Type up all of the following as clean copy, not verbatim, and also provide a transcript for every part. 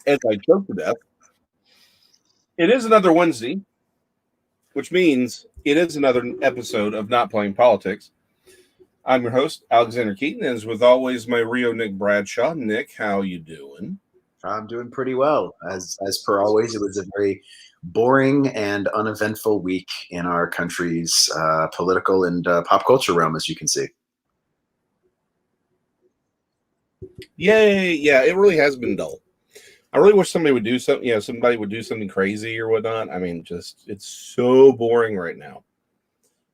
as I choke to death. It is another Wednesday, which means it is another episode of Not Playing Politics. I'm your host, Alexander Keaton, as with always, my Rio Nick Bradshaw. Nick, how you doing? I'm doing pretty well. As per always, it was a very boring and uneventful week in our country's political and pop culture realm, as you can see. Yay! Yeah, it really has been dull. I really wish somebody would do something. Somebody would do something crazy or whatnot. I mean, just it's so boring right now.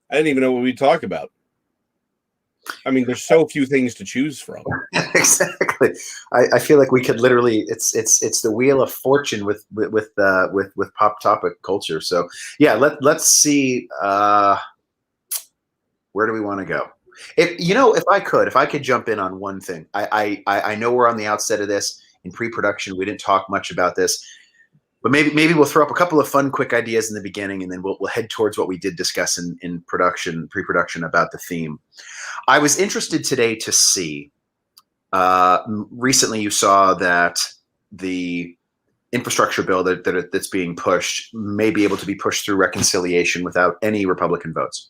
I didn't even know what we'd talk about. I mean, there's so few things to choose from. Exactly. I feel like we could literally it's the wheel of fortune with pop topic culture. So yeah, let's see where do we want to go? If I could jump in on one thing. I know we're on the outset of this in pre-production. We didn't talk much about this. But maybe we'll throw up a couple of fun, quick ideas in the beginning, and then we'll head towards what we did discuss in pre-production about the theme. I was interested today to see. Recently, you saw that the infrastructure bill that's being pushed may be able to be pushed through reconciliation without any Republican votes.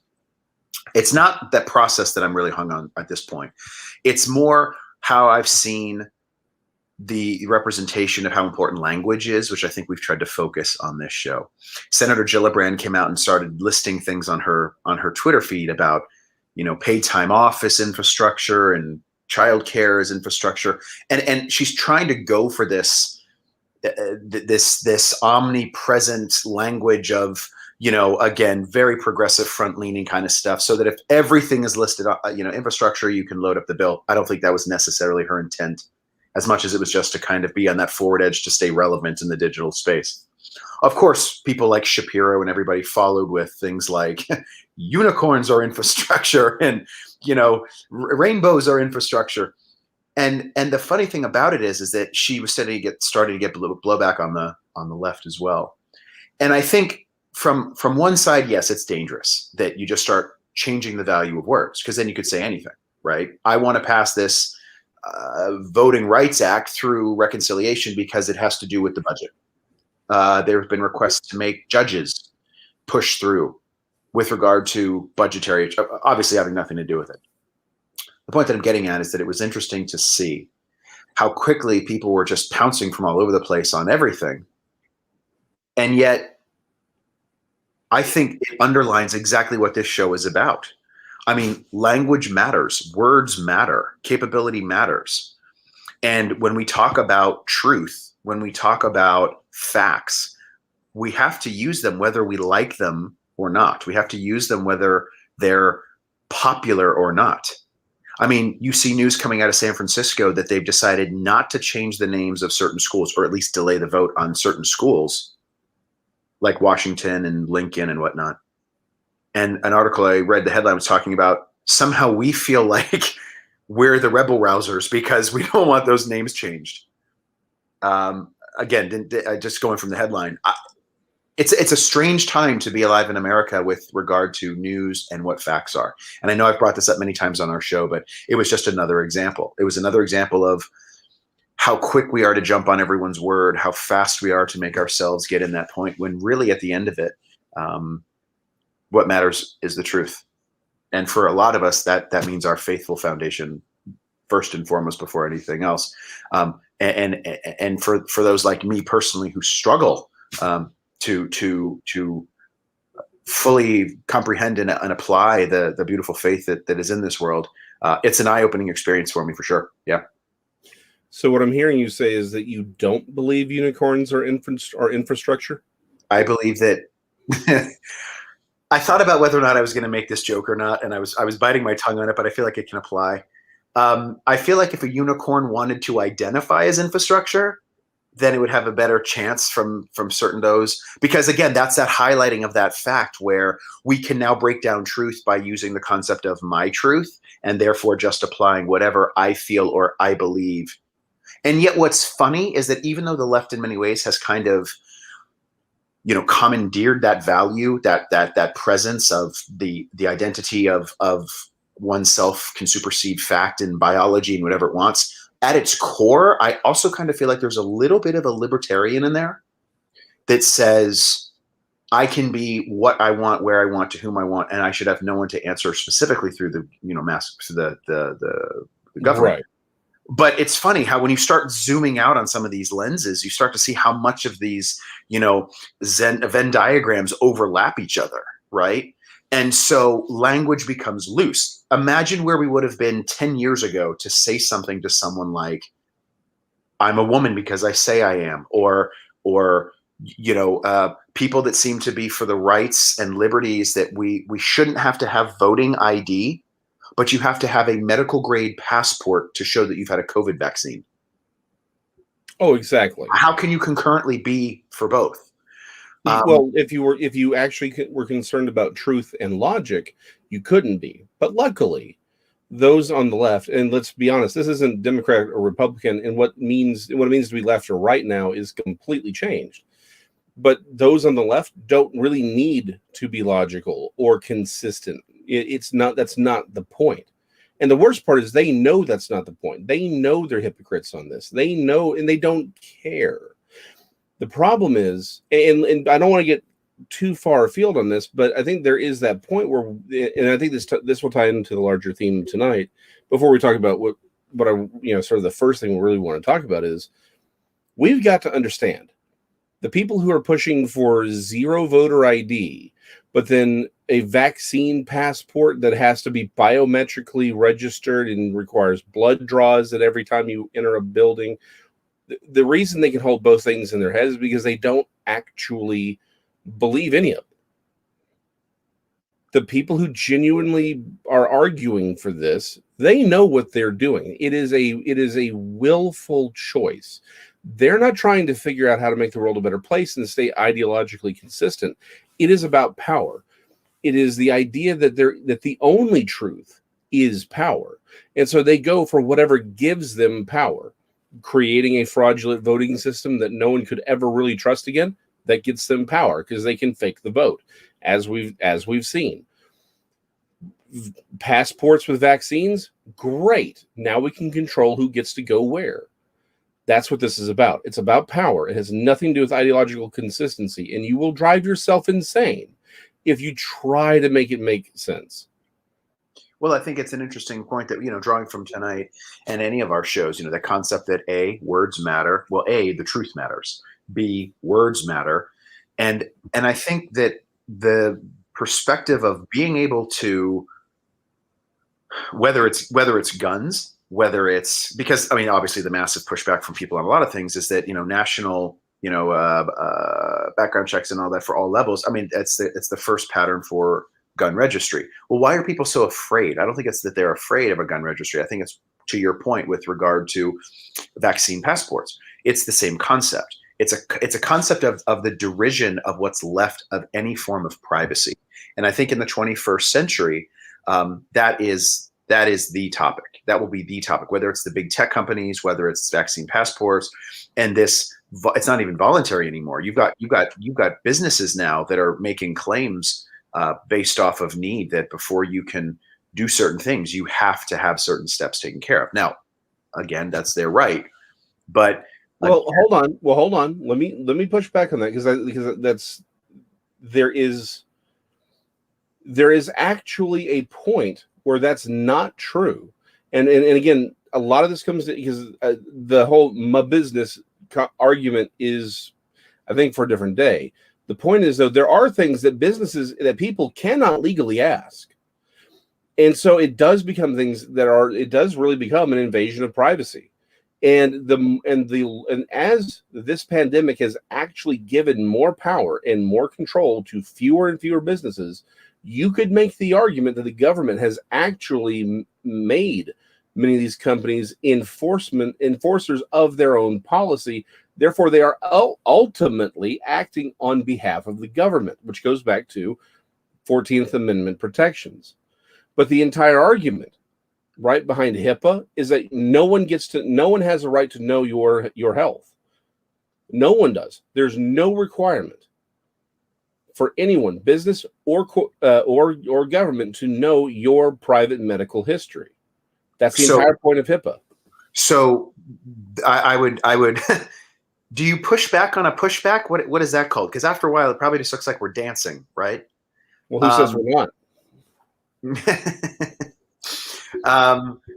It's not that process that I'm really hung on at this point. It's more how I've seen the representation of how important language is, which I think we've tried to focus on this show. Senator Gillibrand came out and started listing things on her Twitter feed about, paid time off as infrastructure and childcare as infrastructure, and she's trying to go for this omnipresent language of, again, very progressive, front-leaning kind of stuff, so that if everything is listed, infrastructure, you can load up the bill. I don't think that was necessarily her intent, as much as it was just to kind of be on that forward edge to stay relevant in the digital space. Of course, people like Shapiro and everybody followed with things like unicorns are infrastructure and, rainbows are infrastructure. And the funny thing about it is that she was starting to get blowback on the left as well. And I think from one side, yes, it's dangerous that you just start changing the value of words, because then you could say anything, right? I want to pass this Voting Rights Act through reconciliation because it has to do with the budget. There have been requests to make judges push through with regard to budgetary, obviously having nothing to do with it. The point that I'm getting at is that it was interesting to see how quickly people were just pouncing from all over the place on everything. And yet, I think it underlines exactly what this show is about. I mean, language matters, words matter, capability matters. And when we talk about truth, when we talk about facts, we have to use them whether we like them or not. We have to use them whether they're popular or not. I mean, you see news coming out of San Francisco that they've decided not to change the names of certain schools, or at least delay the vote on certain schools, like Washington and Lincoln and whatnot. And an article I read, the headline was talking about somehow we feel like we're the rebel rousers because we don't want those names changed. Again, just going from the headline, it's a strange time to be alive in America with regard to news and what facts are. And I know I've brought this up many times on our show, but it was just another example. It was another example of how quick we are to jump on everyone's word, how fast we are to make ourselves get in that point, when really at the end of it, what matters is the truth. And for a lot of us, that means our faithful foundation first and foremost before anything else. And for those like me personally who struggle to fully comprehend and apply the beautiful faith that is in this world, it's an eye-opening experience for me, for sure. Yeah. So what I'm hearing you say is that you don't believe unicorns are infrastructure? I believe that. I thought about whether or not I was going to make this joke or not, and I was biting my tongue on it, but I feel like it can apply. I feel like if a unicorn wanted to identify as infrastructure, then it would have a better chance from certain those, because again, that's that highlighting of that fact where we can now break down truth by using the concept of my truth, and therefore just applying whatever I feel or I believe. And yet what's funny is that even though the left in many ways has kind of commandeered that value, that presence of the identity of oneself can supersede fact in biology and whatever it wants, at its core, I also kind of feel like there's a little bit of a libertarian in there that says I can be what I want, where I want, to whom I want, and I should have no one to answer specifically through the the government. Right. But it's funny how when you start zooming out on some of these lenses, you start to see how much of these, Venn diagrams overlap each other, right? And so language becomes loose. Imagine where we would have been 10 years ago to say something to someone like, I'm a woman because I say I am, or people that seem to be for the rights and liberties that we shouldn't have to have voting ID, but you have to have a medical grade passport to show that you've had a COVID vaccine. Oh, exactly. How can you concurrently be for both? Well, if you actually were concerned about truth and logic, you couldn't be. But luckily, those on the left, and let's be honest, this isn't Democrat or Republican, and what it means to be left or right now is completely changed. But those on the left don't really need to be logical or consistent. It's not. That's not the point. And the worst part is they know that's not the point. They know they're hypocrites on this. They know, and they don't care. The problem is, and I don't want to get too far afield on this, but I think there is that point where, and I think this will tie into the larger theme tonight. Before we talk about what I sort of the first thing we really want to talk about is we've got to understand the people who are pushing for zero voter ID, but then a vaccine passport that has to be biometrically registered and requires blood draws at every time you enter a building. The reason they can hold both things in their heads is because they don't actually believe any of it. The people who genuinely are arguing for this, they know what they're doing. It is a willful choice. They're not trying to figure out how to make the world a better place and stay ideologically consistent. It is about power. It is the idea that the only truth is power. And so they go for whatever gives them power. Creating a fraudulent voting system that no one could ever really trust again, that gets them power because they can fake the vote, as we've seen. Passports with vaccines, great. Now we can control who gets to go where. That's what this is about. It's about power. It has nothing to do with ideological consistency, and you will drive yourself insane if you try to make it make sense. Well, I think it's an interesting point that, drawing from tonight and any of our shows, the concept that A, words matter. Well, A, the truth matters. B, words matter. And I think that the perspective of being able to, whether it's guns, whether it's, because, obviously the massive pushback from people on a lot of things is that, national, background checks and all that for all levels. It's the first pattern for gun registry. Well, why are people so afraid? I don't think it's that they're afraid of a gun registry. I think it's to your point with regard to vaccine passports. It's the same concept. It's a concept of the derision of what's left of any form of privacy. And I think in the 21st century, that is the topic. That will be the topic, whether it's the big tech companies, whether it's vaccine passports, and this. It's not even voluntary anymore. You've got businesses now that are making claims based off of need that before you can do certain things, you have to have certain steps taken care of. Now, again, that's their right, but hold on. Let me push back on that because there is actually a point where that's not true, and again, a lot of this comes to, because the whole my business argument is, I think, for a different day. The point is, though, there are things that people cannot legally ask. And so it does become things it does really become an invasion of privacy. And as this pandemic has actually given more power and more control to fewer and fewer businesses, you could make the argument that the government has actually made many of these companies enforcers of their own policy. Therefore, they are ultimately acting on behalf of the government, which goes back to 14th Amendment protections. But the entire argument right behind HIPAA is that no one has a right to know your health. No one does. There's no requirement for anyone, business or government, to know your private medical history. That's the entire point of HIPAA. So I would. Do you push back on a pushback? What is that called? Because after a while, it probably just looks like we're dancing, right? Well, who says we're not?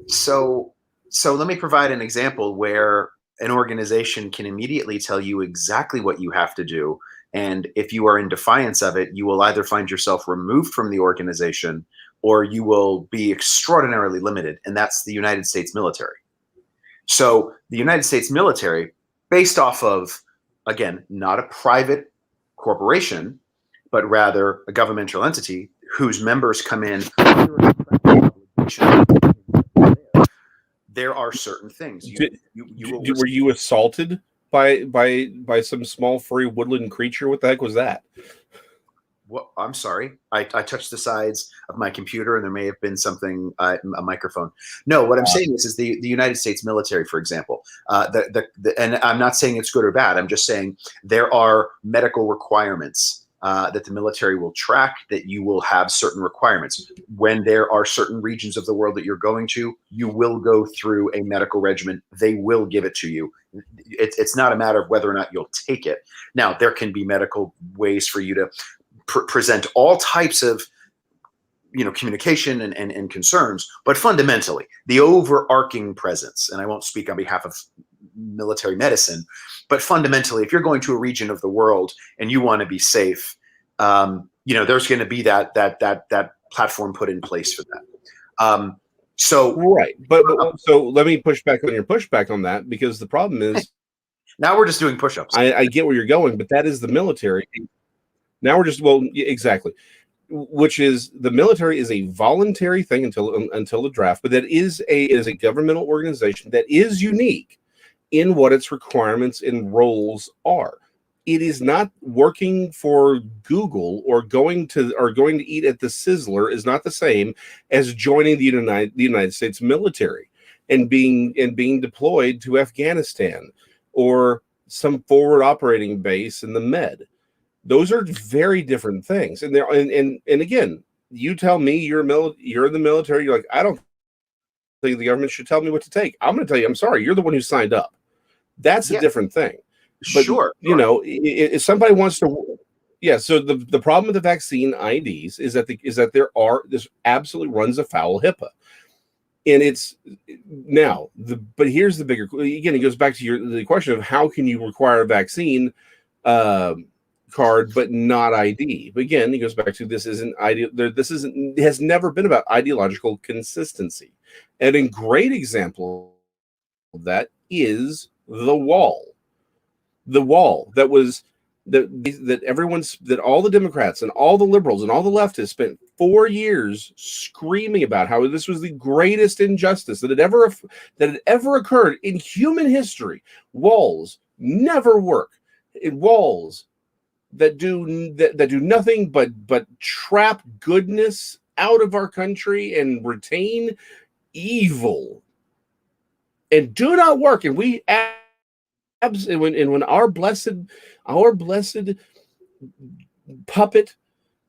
So let me provide an example where an organization can immediately tell you exactly what you have to do. And if you are in defiance of it, you will either find yourself removed from the organization or you will be extraordinarily limited. And that's the United States military. So the United States military, based off of, again, not a private corporation, but rather a governmental entity whose members come in under a contractual obligation, there are certain things. Were you assaulted by some small furry woodland creature? What the heck was that? Well, I'm sorry. I touched the sides of my computer, and there may have been something, a microphone. No, what I'm saying is the United States military, for example, and I'm not saying it's good or bad. I'm just saying there are medical requirements that the military will track, that you will have certain requirements. When there are certain regions of the world that you're going to, you will go through a medical regimen. They will give it to you. It's not a matter of whether or not you'll take it. Now, there can be medical ways for you to present all types of communication and concerns, but fundamentally the overarching presence, and I won't speak on behalf of military medicine, but fundamentally, if you're going to a region of the world and you want to be safe, there's going to be that platform put in place for that. So right, but so let me push back on your pushback on that, because the problem is now we're just doing push-ups. I get where you're going, but that is the military. Now we're just, well, exactly, which is the military is a voluntary thing until the draft, but that is a governmental organization that is unique in what its requirements and roles are. It is not working for Google or going to eat at the Sizzler is not the same as joining the United States military and being deployed to Afghanistan or some forward operating base in the Med. Those are very different things. And again, you tell me you're in the military, you're like, I don't think the government should tell me what to take. I'm going to tell you, I'm sorry, you're the one who signed up. That's a different thing. But, sure. If somebody wants to, so the problem with the vaccine IDs is that this absolutely runs afoul HIPAA. And it's now but here's the bigger, again, it goes back to the question of how can you require a vaccine card but not ID. But again, it goes back to this isn't ideal. It has never been about ideological consistency. And a great example of that is the wall. The wall that was that all the Democrats and all the liberals and all the leftists spent 4 years screaming about how this was the greatest injustice that had ever occurred in human history. Walls never work. Walls that do nothing but trap goodness out of our country and retain evil and do not work. And we when our blessed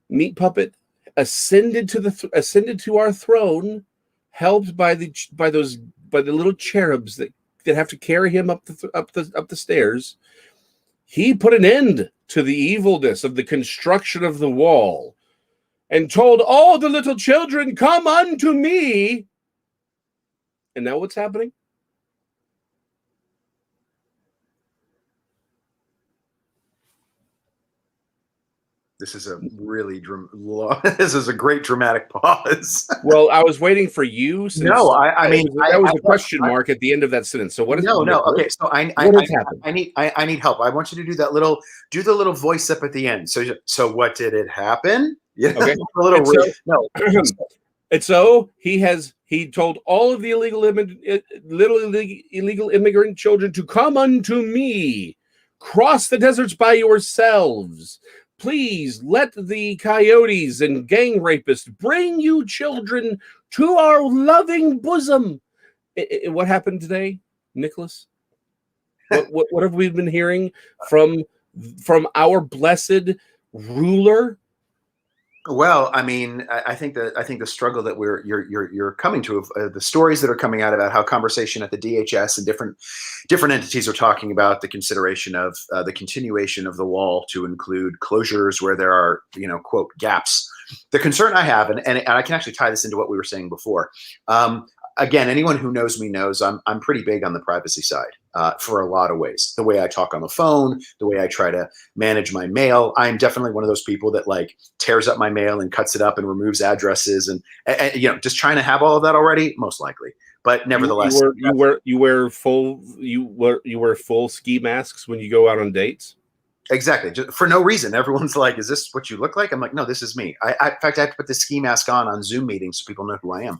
meat puppet ascended to our throne, helped by the little cherubs that have to carry him up the stairs, he put an end to the evilness of the construction of the wall and told all the little children, come unto me. And now what's happening? This is a really this is a great dramatic pause. Well, I was waiting for you. No, I mean that was a question mark at the end of that sentence. So what is no? Okay, so I need help. I want you to do the little voice up at the end. So what did it happen? Yeah, okay. And so he told all of the illegal immigrant children to come unto me, cross the deserts by yourselves. Please let the coyotes and gang rapists bring you children to our loving bosom. What happened today, Nicholas? What have we been hearing from our blessed ruler? Well, I mean, I think the struggle that you're coming to, the stories that are coming out about how conversation at the DHS and different entities are talking about the consideration of the continuation of the wall to include closures where there are, quote, gaps. The concern I have, and I can actually tie this into what we were saying before. Again, anyone who knows me knows I'm pretty big on the privacy side for a lot of ways. The way I talk on the phone, the way I try to manage my mail. I'm definitely one of those people that like tears up my mail and cuts it up and removes addresses and just trying to have all of that already, most likely. But nevertheless, you wear full ski masks when you go out on dates. Exactly, just for no reason. Everyone's like, "Is this what you look like?" I'm like, "No, this is me." In fact, I have to put the ski mask on Zoom meetings so people know who I am.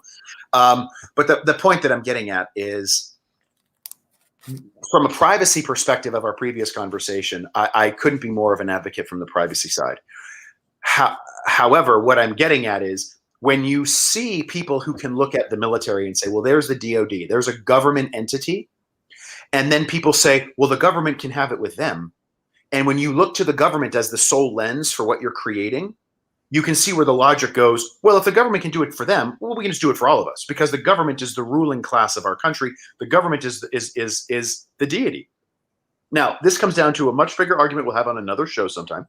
But the point that I'm getting at is, from a privacy perspective of our previous conversation, I couldn't be more of an advocate from the privacy side. However, what I'm getting at is when you see people who can look at the military and say, well, there's the DOD, there's a government entity, and then people say, well, the government can have it with them. And when you look to the government as the sole lens for what you're creating, you can see where the logic goes, well, if the government can do it for them, well, we can just do it for all of us because the government is the ruling class of our country. The government is the deity. Now, this comes down to a much bigger argument we'll have on another show sometime,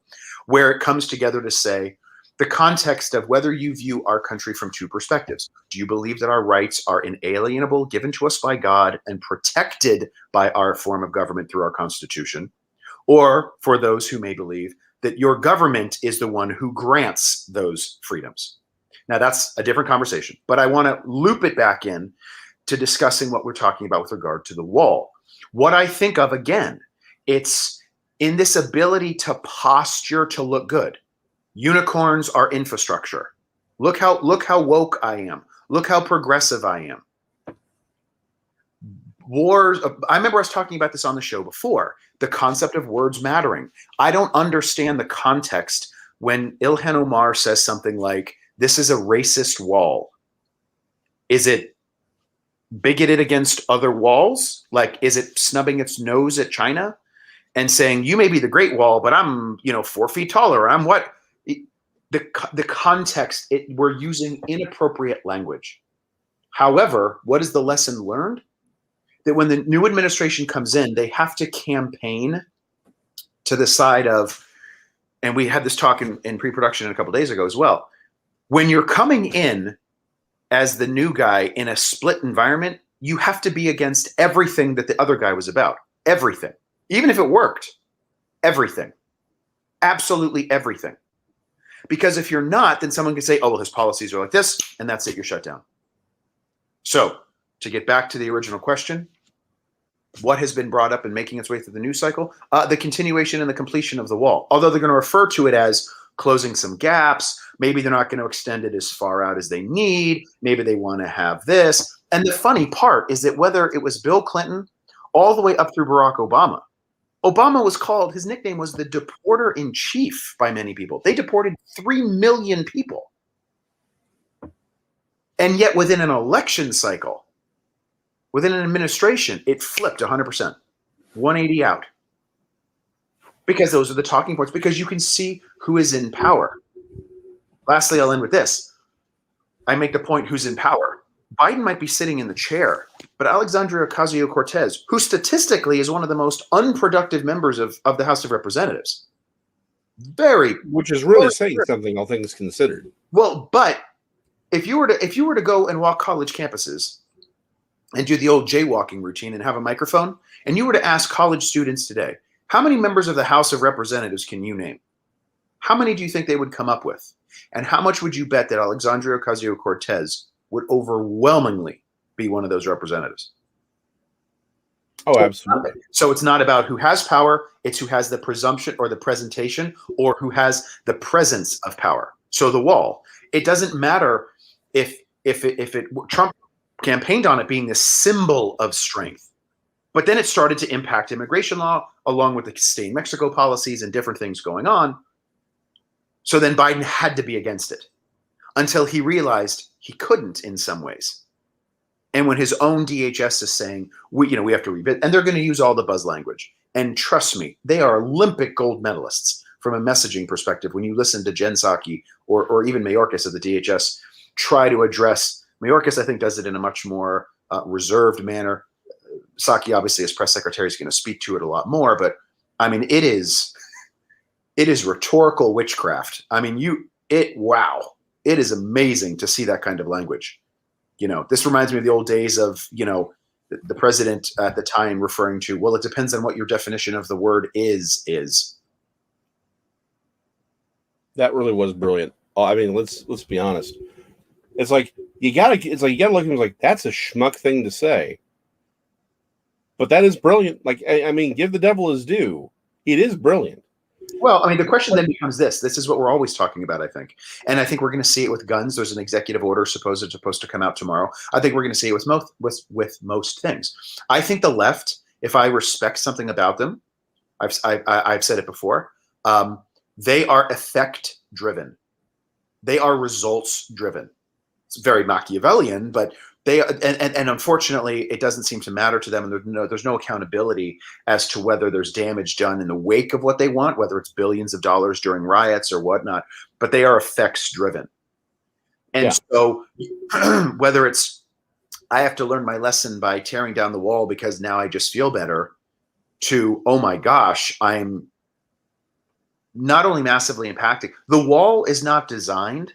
where it comes together to say the context of whether you view our country from two perspectives. Do you believe that our rights are inalienable, given to us by God, and protected by our form of government through our Constitution? Or for those who may believe that your government is the one who grants those freedoms. Now, that's a different conversation, but I want to loop it back in to discussing what we're talking about with regard to the wall. What I think of, again, it's in this ability to posture to look good. Unicorns are infrastructure. Look how woke I am. Look how progressive I am. Wars, I remember us talking about this on the show before, the concept of words mattering. I don't understand the context when Ilhan Omar says something like, this is a racist wall. Is it bigoted against other walls? Like, is it snubbing its nose at China and saying, you may be the Great Wall, but I'm, 4 feet taller. I'm what? The context, we're using inappropriate language. However, what is the lesson learned? That when the new administration comes in, they have to campaign to the side of, and we had this talk in pre-production a couple of days ago as well. When you're coming in as the new guy in a split environment, you have to be against everything that the other guy was about. Everything. Even if it worked. Everything. Absolutely everything. Because if you're not, then someone can say, oh, well, his policies are like this, and that's it, you're shut down. So, to get back to the original question, what has been brought up and making its way through the news cycle? The continuation and the completion of the wall. Although they're going to refer to it as closing some gaps, maybe they're not going to extend it as far out as they need, maybe they want to have this. And the funny part is that whether it was Bill Clinton all the way up through Barack Obama, Obama was called, his nickname was the deporter-in-chief by many people. They deported 3 million people. And yet within an election cycle, within an administration, it flipped 100%, 180 out. Because those are the talking points, because you can see who is in power. Lastly, I'll end with this. I make the point who's in power. Biden might be sitting in the chair, but Alexandria Ocasio-Cortez, who statistically is one of the most unproductive members of the House of Representatives, which is really saying something, all things considered. Well, but if you were to go and walk college campuses and do the old jaywalking routine and have a microphone, and you were to ask college students today, how many members of the House of Representatives can you name? How many do you think they would come up with? And how much would you bet that Alexandria Ocasio-Cortez would overwhelmingly be one of those representatives? Oh, absolutely. So it's not about who has power, it's who has the presumption or the presentation or who has the presence of power. So the wall, it doesn't matter if Trump campaigned on it being the symbol of strength, but then it started to impact immigration law along with the stay in Mexico policies and different things going on. So then Biden had to be against it until he realized he couldn't in some ways. And when his own DHS is saying, we have to revisit, and they're going to use all the buzz language. And trust me, they are Olympic gold medalists from a messaging perspective, when you listen to Jen Psaki or even Mayorkas of the DHS try to address, Mayorkas I think does it in a much more reserved manner. Psaki obviously as press secretary is going to speak to it a lot more, but I mean, it is rhetorical witchcraft. I mean, wow. It is amazing to see that kind of language. You know, this reminds me of the old days of, you know, the president at the time referring to, well, it depends on what your definition of the word is. That really was brilliant. I mean, let's be honest. It's like you gotta look at him like that's a schmuck thing to say. But that is brilliant. Like, I mean, give the devil his due. It is brilliant. Well, I mean, the question then becomes this. This is what we're always talking about, I think. And I think we're going to see it with guns. There's an executive order supposed to come out tomorrow. I think we're going to see it with most things. I think the left, if I respect something about them, I've said it before, they are effect driven. They are results driven. It's very Machiavellian, but and unfortunately, it doesn't seem to matter to them, and there's no accountability as to whether there's damage done in the wake of what they want, whether it's billions of dollars during riots or whatnot. But they are effects driven, and so whether it's I have to learn my lesson by tearing down the wall because now I just feel better, to oh my gosh, I'm not only massively impacting. The wall is not designed,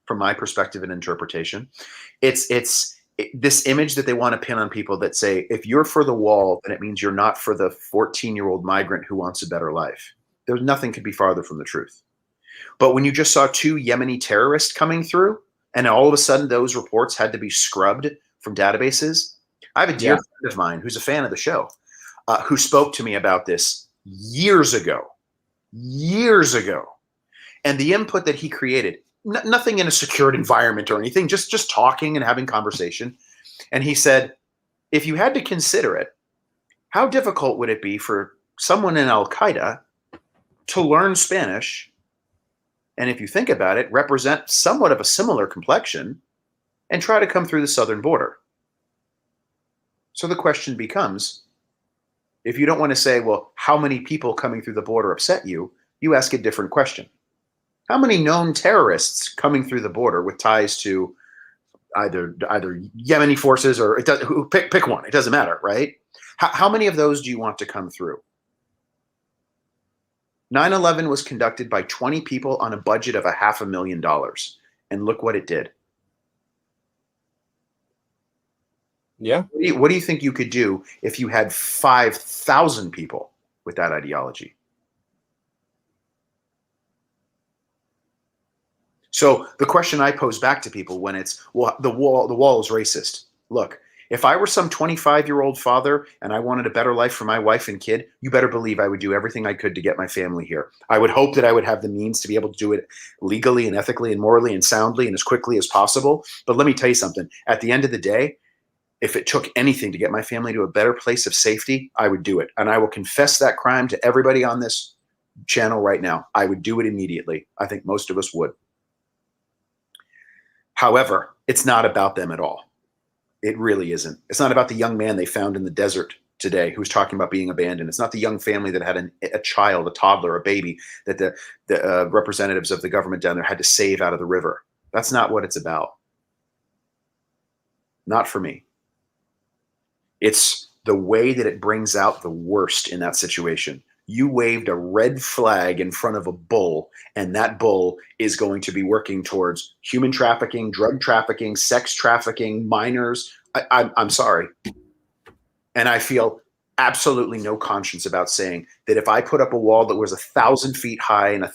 from my perspective and interpretation, it's this image that they want to pin on people that say, if you're for the wall, then it means you're not for the 14-year-old migrant who wants a better life. There's nothing could be farther from the truth. But when you just saw 2 Yemeni terrorists coming through, and all of a sudden those reports had to be scrubbed from databases, I have a dear friend of mine who's a fan of the show, who spoke to me about this years ago. And the input that he created, nothing in a secured environment or anything, just talking and having conversation. And he said, if you had to consider it, how difficult would it be for someone in Al-Qaeda to learn Spanish, and if you think about it, represent somewhat of a similar complexion and try to come through the southern border? So the question becomes, if you don't want to say, well, how many people coming through the border upset you, you ask a different question. How many known terrorists coming through the border with ties to either Yemeni forces or pick one? It doesn't matter, right? How many of those do you want to come through? 9/11 was conducted by 20 people on a budget of $500,000, and look what it did. Yeah. What do you think you could do if you had 5,000 people with that ideology? So the question I pose back to people when it's, well, the wall is racist. Look, if I were some 25-year-old father and I wanted a better life for my wife and kid, you better believe I would do everything I could to get my family here. I would hope that I would have the means to be able to do it legally and ethically and morally and soundly and as quickly as possible. But let me tell you something. At the end of the day, if it took anything to get my family to a better place of safety, I would do it. And I will confess that crime to everybody on this channel right now. I would do it immediately. I think most of us would. However, it's not about them at all. It really isn't. It's not about the young man they found in the desert today who's talking about being abandoned. It's not the young family that had a child, a toddler, a baby that the representatives of the government down there had to save out of the river. That's not what it's about. Not for me. It's the way that it brings out the worst in that situation. You waved a red flag in front of a bull, and that bull is going to be working towards human trafficking, drug trafficking, sex trafficking, minors. I'm sorry. And I feel absolutely no conscience about saying that if I put up a wall that was 1,000 feet high and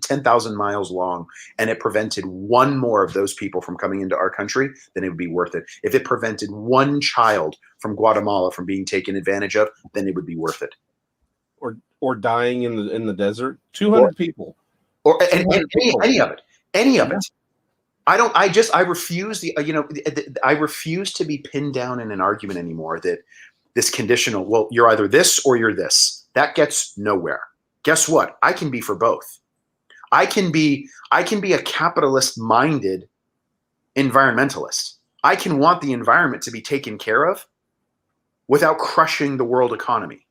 10,000 miles long, and it prevented one more of those people from coming into our country, then it would be worth it. If it prevented one child from Guatemala from being taken advantage of, then it would be worth it. Or dying in the desert. 200 people. Or any of it. I refuse I refuse to be pinned down in an argument anymore that this conditional, well, you're either this or you're this. That gets nowhere. Guess what? I can be for both. I can be a capitalist-minded environmentalist. I can want the environment to be taken care of without crushing the world economy.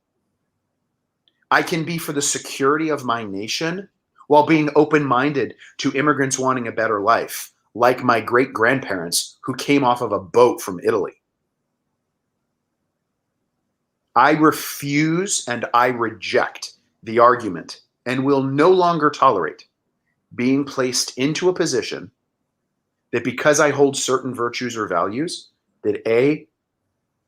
I can be for the security of my nation while being open-minded to immigrants wanting a better life, like my great-grandparents who came off of a boat from Italy. I refuse and I reject the argument and will no longer tolerate being placed into a position that because I hold certain virtues or values, that A,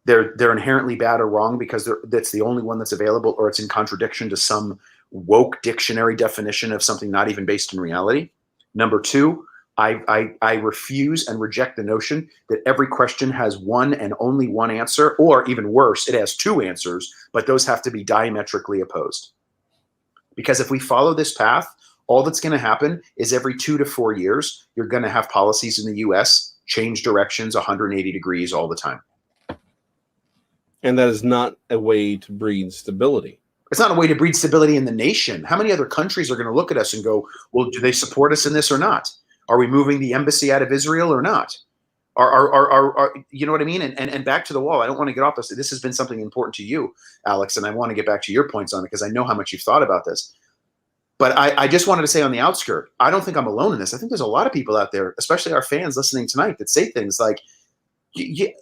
they're inherently bad or wrong because that's the only one that's available, or it's in contradiction to some woke dictionary definition of something not even based in reality. Number two, I refuse and reject the notion that every question has one and only one answer, or even worse, it has two answers, but those have to be diametrically opposed. Because if we follow this path, all that's going to happen is every 2 to 4 years, you're going to have policies in the US change directions 180 degrees all the time. And that is not a way to breed stability. It's not a way to breed stability in the nation. How many other countries are going to look at us and go, well, do they support us in this or not? Are we moving the embassy out of Israel or not? Are you know what I mean? And back to the wall. I don't want to get off this. This has been something important to you, Alex, and I want to get back to your points on it because I know how much you've thought about this. But I just wanted to say on the outskirt, I don't think I'm alone in this. I think there's a lot of people out there, especially our fans listening tonight, that say things like, we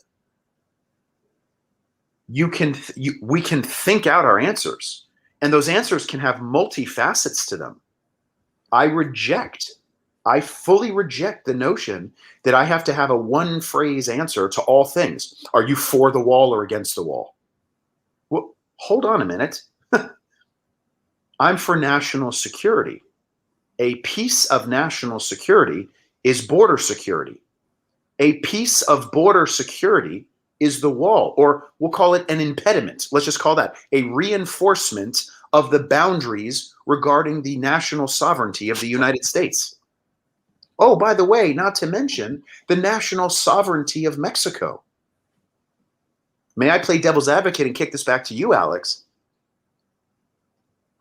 can think out our answers, and those answers can have multi-facets to them. I fully reject the notion that I have to have a one-phrase answer to all things. Are you for the wall or against the wall? Well, hold on a minute. I'm for national security. A piece of national security is border security. A piece of border security is the wall, or we'll call it an impediment. Let's just call that a reinforcement of the boundaries regarding the national sovereignty of the United States. Oh, by the way, not to mention the national sovereignty of Mexico. May I play devil's advocate and kick this back to you, Alex?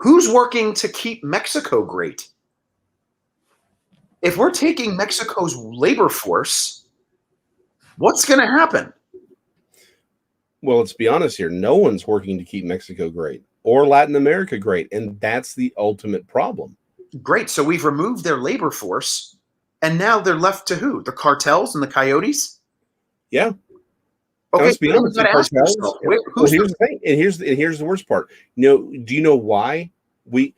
Who's working to keep Mexico great? If we're taking Mexico's labor force, what's going to happen? Well, let's be honest here. No one's working to keep Mexico great or Latin America great, and that's the ultimate problem. Great. So we've removed their labor force, and now they're left to who? The cartels and the coyotes? Yeah. Okay. Let's be honest. Here's the thing, and here's the worst part. Do you know why who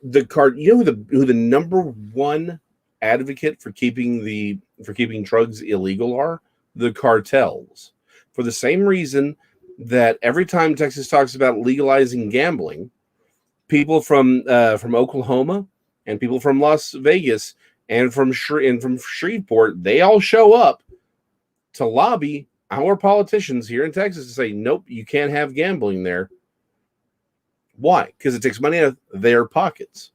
the number one advocate for keeping drugs illegal are? The cartels. For the same reason that every time Texas talks about legalizing gambling, people from Oklahoma and people from Las Vegas and from Shreveport, they all show up to lobby our politicians here in Texas to say, nope, you can't have gambling there. Why? Because it takes money out of their pockets.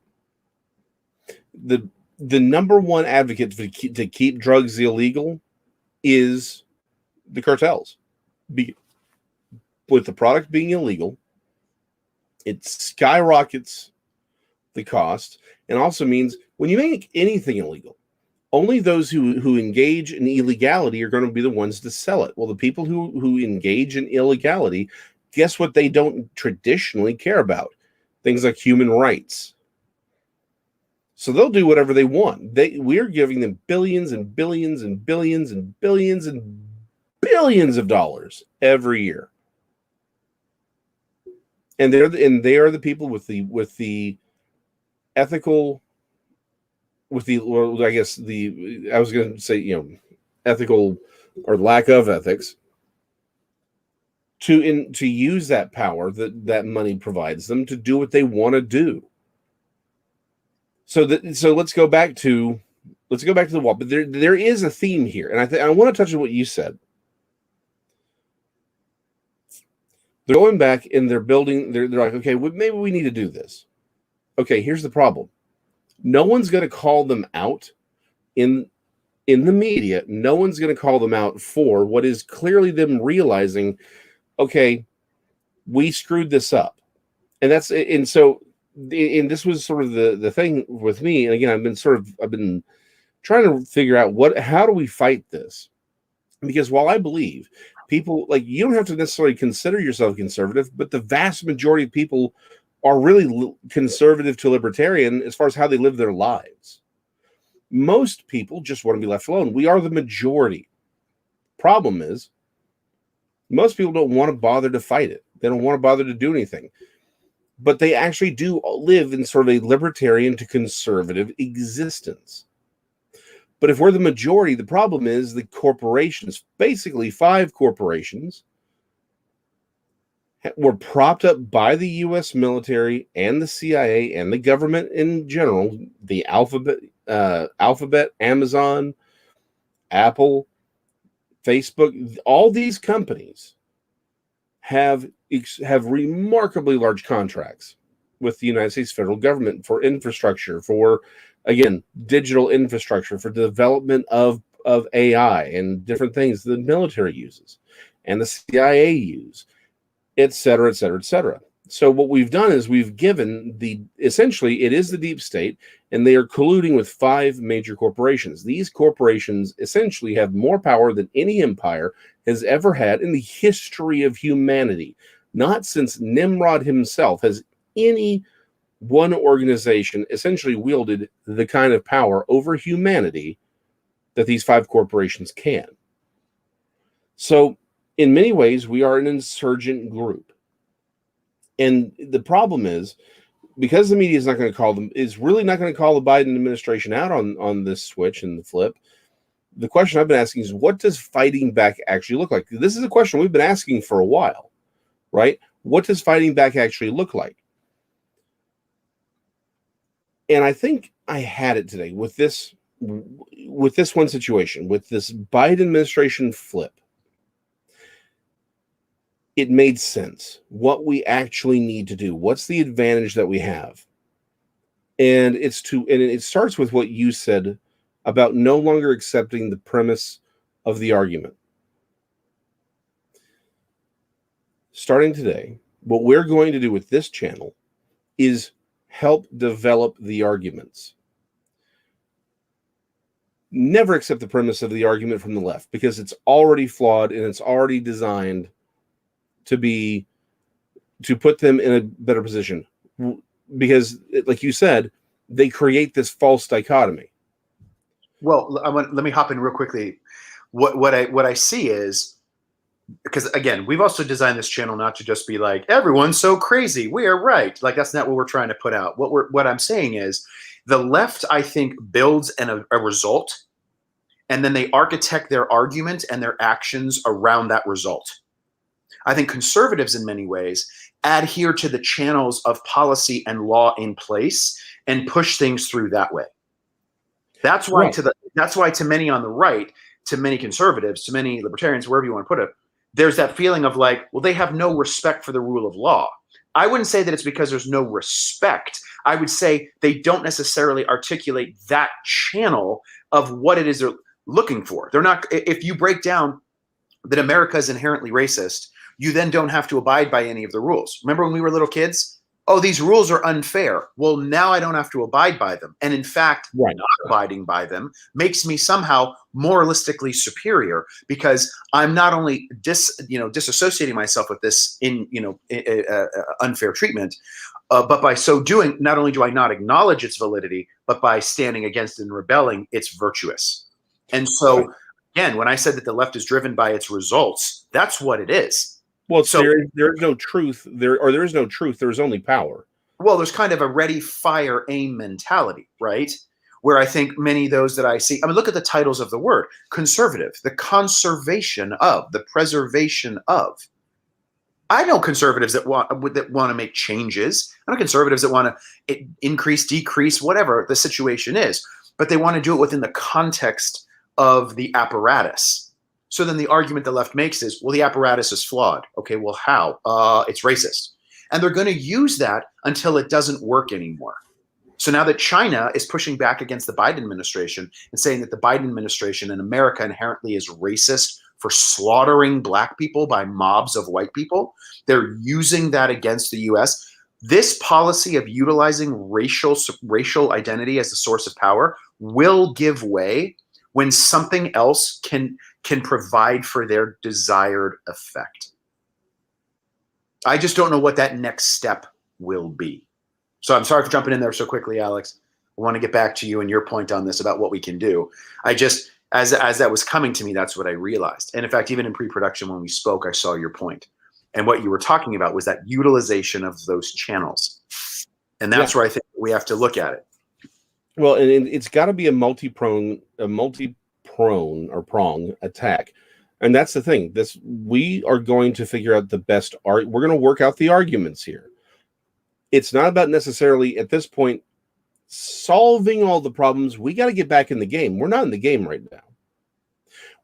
The number one advocate to keep drugs illegal is the cartels. With the product being illegal, it skyrockets the cost, and also means when you make anything illegal, only those who engage in illegality are going to be the ones to sell it. Well, the people who engage in illegality, guess what they don't traditionally care about? Things like human rights. So they'll do whatever they want. We're giving them billions and billions and billions and billions and billions of dollars every year. And they are the people with the ethical, ethical or lack of ethics to use that power that money provides them to do what they want to do. So let's go back to the wall. But there is a theme here, and I want to touch on what you said. They're going back and they're building. They're like, okay, well, maybe we need to do this. Okay, here's the problem. No one's going to call them out in the media. No one's going to call them out for what is clearly them realizing, okay, we screwed this up. And this was sort of the thing with me. And again, I've been trying to figure out how do we fight this? Because while I believe people, like, you don't have to necessarily consider yourself conservative, but the vast majority of people are really conservative to libertarian as far as how they live their lives. Most people just want to be left alone. We are the majority. Problem is, most people don't want to bother to fight it. They don't want to bother to do anything. But they actually do live in sort of a libertarian to conservative existence. But if we're the majority, the problem is the corporations, basically 5 corporations, were propped up by the U.S. military and the CIA and the government in general, the Alphabet, Amazon, Apple, Facebook, all these companies have remarkably large contracts with the United States federal government for infrastructure, for, again, digital infrastructure, for development of AI and different things the military uses and the CIA use, et cetera, et cetera, et cetera. So what we've done is we've given essentially it is the deep state, and they are colluding with 5 major corporations. These corporations essentially have more power than any empire has ever had in the history of humanity. Not since Nimrod himself has any one organization essentially wielded the kind of power over humanity that these 5 corporations can. So in many ways, we are an insurgent group. And the problem is, because the media is not going to call them, is really not going to call the Biden administration out on this switch and the flip. The question I've been asking is, what does fighting back actually look like? This is a question we've been asking for a while, right? What does fighting back actually look like? And I think I had it today with this one situation, with this Biden administration flip. It made sense. What we actually need to do. What's the advantage that we have? And it starts with what you said about no longer accepting the premise of the argument. Starting today, what we're going to do with this channel is help develop the arguments. Never accept the premise of the argument from the left, because it's already flawed and it's already designed to put them in a better position, because, like you said, they create this false dichotomy. Well, let me hop in real quickly. What I see is, because again, we've also designed this channel not to just be like, everyone's so crazy, we are right. Like, that's not what we're trying to put out. What I'm saying is, the left, I think, builds a result, and then they architect their argument and their actions around that result. I think conservatives, in many ways, adhere to the channels of policy and law in place and push things through that way. That's why to many on the right, to many conservatives, to many libertarians, wherever you want to put it, there's that feeling of like, well, they have no respect for the rule of law. I wouldn't say that it's because there's no respect. I would say they don't necessarily articulate that channel of what it is they're looking for. They're not, if you break down that America is inherently racist, you then don't have to abide by any of the rules. Remember when we were little kids? Oh, these rules are unfair. Well, now I don't have to abide by them. And in fact, not abiding by them makes me somehow moralistically superior, because I'm not only disassociating myself with this unfair treatment, but by so doing, not only do I not acknowledge its validity, but by standing against it and rebelling, it's virtuous. And so, again, when I said that the left is driven by its results, that's what it is. Well, so there is no truth there, or there is no truth. There is only power. Well, there's kind of a ready, fire, aim mentality, right? Where I think many of those that I see, I mean, look at the titles of the word: conservative, the conservation of, the preservation of. I know conservatives that want to make changes. I know conservatives that want to increase, decrease, whatever the situation is, but they want to do it within the context of the apparatus. So then the argument the left makes is, well, the apparatus is flawed. Okay, well, how? It's racist. And they're going to use that until it doesn't work anymore. So now that China is pushing back against the Biden administration and saying that the Biden administration and America inherently is racist for slaughtering black people by mobs of white people, they're using that against the U.S. This policy of utilizing racial identity as the source of power will give way when something else can provide for their desired effect. I just don't know what that next step will be. So I'm sorry for jumping in there so quickly, Alex. I want to get back to you and your point on this about what we can do. I just, as that was coming to me, that's what I realized. And in fact, even in pre-production when we spoke, I saw your point. And what you were talking about was that utilization of those channels. And that's where I think we have to look at it. Well, and it's got to be a multi-prong attack. And that's the thing. We are going to figure out the best art. We're going to work out the arguments here. It's not about necessarily at this point solving all the problems. We got to get back in the game. We're not in the game right now.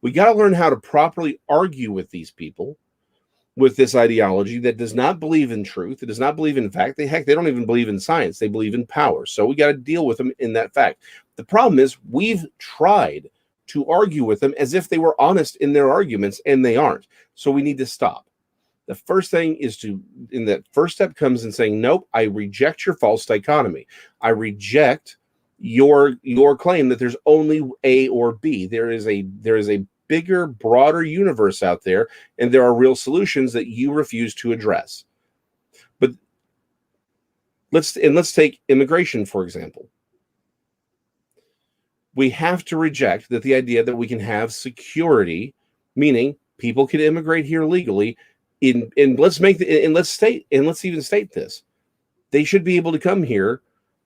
We got to learn how to properly argue with these people with this ideology that does not believe in truth. It does not believe in fact. They don't even believe in science. They believe in power. So we got to deal with them in that fact. The problem is we've tried to argue with them as if they were honest in their arguments, and they aren't. So we need to stop. The first thing is in that first step comes in saying, nope, I reject your false dichotomy. I reject your claim that there's only A or B. There is a bigger, broader universe out there, and there are real solutions that you refuse to address. But let's take immigration, for example. We have to reject the idea that we can have security, meaning people can immigrate here legally. Let's even state this. They should be able to come here,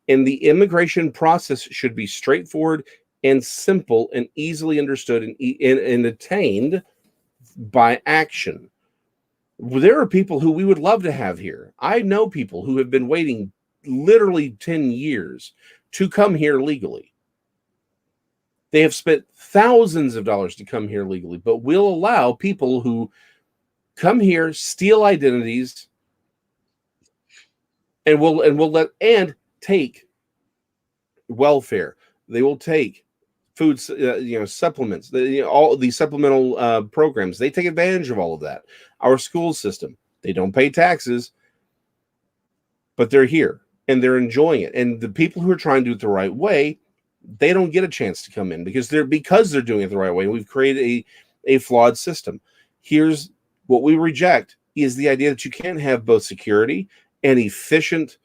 and the immigration process should be straightforward and simple and easily understood and attained by action. There are people who we would love to have here. I know people who have been waiting literally 10 years to come here legally. They have spent thousands of dollars to come here legally, but we'll allow people who come here, steal identities, and take welfare. They will take food, supplements, all these supplemental programs. They take advantage of all of that. Our school system, they don't pay taxes, but they're here and they're enjoying it. And the people who are trying to do it the right way, they don't get a chance to come in because they're doing it the right way. We've created a flawed system. Here's what we reject is the idea that you can't have both security and efficient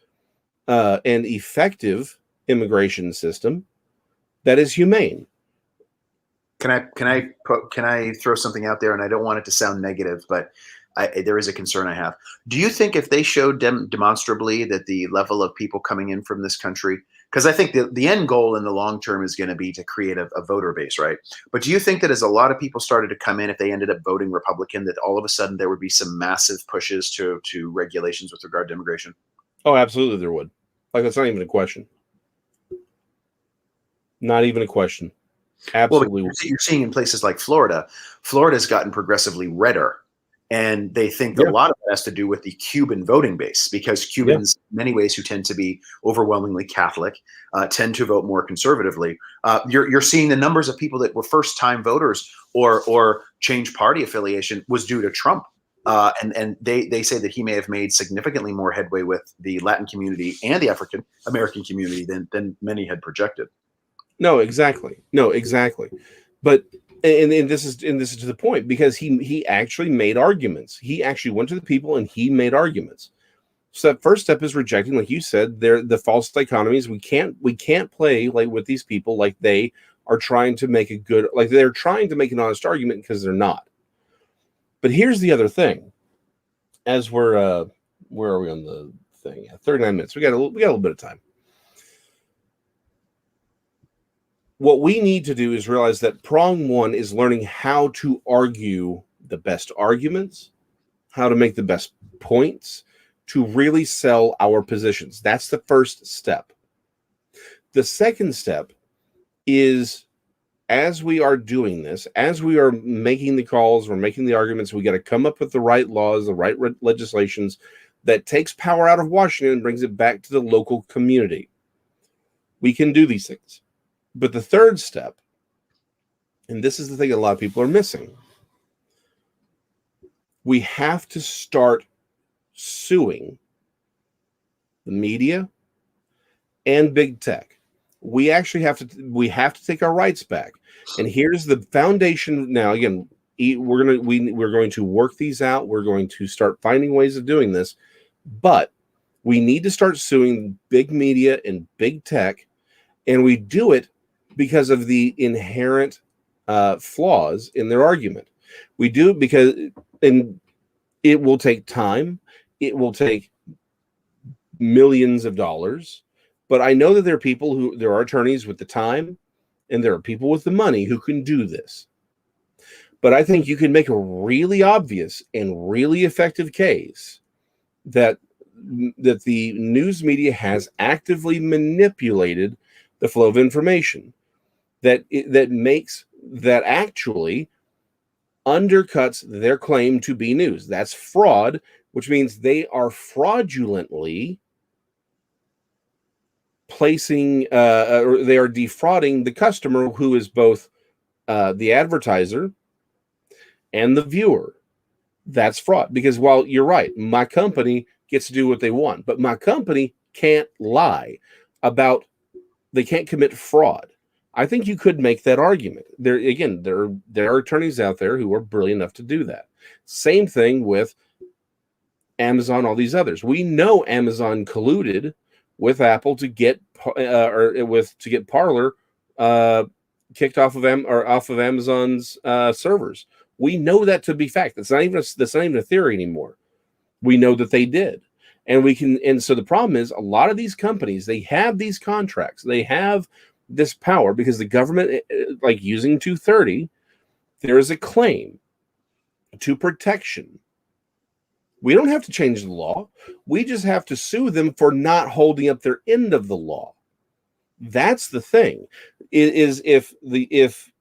and effective immigration system that is humane. Can I throw something out there? And I don't want it to sound negative, but there is a concern I have. Do you think if they showed demonstrably that the level of people coming in from this country, because I think the end goal in the long term is going to be to create a voter base, right? But do you think that as a lot of people started to come in, if they ended up voting Republican, that all of a sudden there would be some massive pushes to regulations with regard to immigration? Oh, absolutely there would. Like, that's not even a question. Not even a question. Absolutely. Well, you're seeing in places like Florida. Florida's gotten progressively redder. And they think that a lot of it has to do with the Cuban voting base, because Cubans, in many ways, who tend to be overwhelmingly Catholic, tend to vote more conservatively. You're seeing the numbers of people that were first-time voters or change party affiliation was due to Trump. And they say that he may have made significantly more headway with the Latin community and the African American community than many had projected. No, exactly. But and this is to the point, because he actually made arguments. He actually went to the people and he made arguments. So that first step is rejecting, like you said, the false dichotomies. We can't play like with these people like they are trying to make they're trying to make an honest argument, because they're not. But here's the other thing. As we're where are we on the thing? 39 minutes. We got a little bit of time. What we need to do is realize that prong one is learning how to argue the best arguments, how to make the best points, to really sell our positions. That's the first step. The second step is, as we are doing this, as we are making the calls, we're making the arguments, we got to come up with the right laws, the right legislations that takes power out of Washington and brings it back to the local community. We can do these things. But the third step, and this is the thing a lot of people are missing, we have to start suing the media and big tech. We actually have to take our rights back. And here's the foundation. Now, again, we're going to work these out. We're going to start finding ways of doing this. But We need to start suing big media and big tech, and we do it because of the inherent flaws in their argument. We do it because, and it will take time. It will take millions of dollars. But I know that there are attorneys with the time, and there are people with the money who can do this. But I think you can make a really obvious and really effective case that the news media has actively manipulated the flow of information, that actually undercuts their claim to be news. That's fraud, which means they are fraudulently placing or they are defrauding the customer, who is both the advertiser and the viewer. That's fraud, because while you're right, my company gets to do what they want, but my company can't lie about, they can't commit fraud. I think you could make that argument. There are attorneys out there who are brilliant enough to do that. Same thing with Amazon, all these others. We know Amazon colluded with Apple to get Parler kicked off of Amazon's servers. We know that to be fact. That's not even a theory anymore. We know that they did. And so the problem is, a lot of these companies, they have these contracts, they have this power because the government, like using 230, there is a claim to protection. We don't have to change the law. We just have to sue them for not holding up their end of the law. That's the thing. If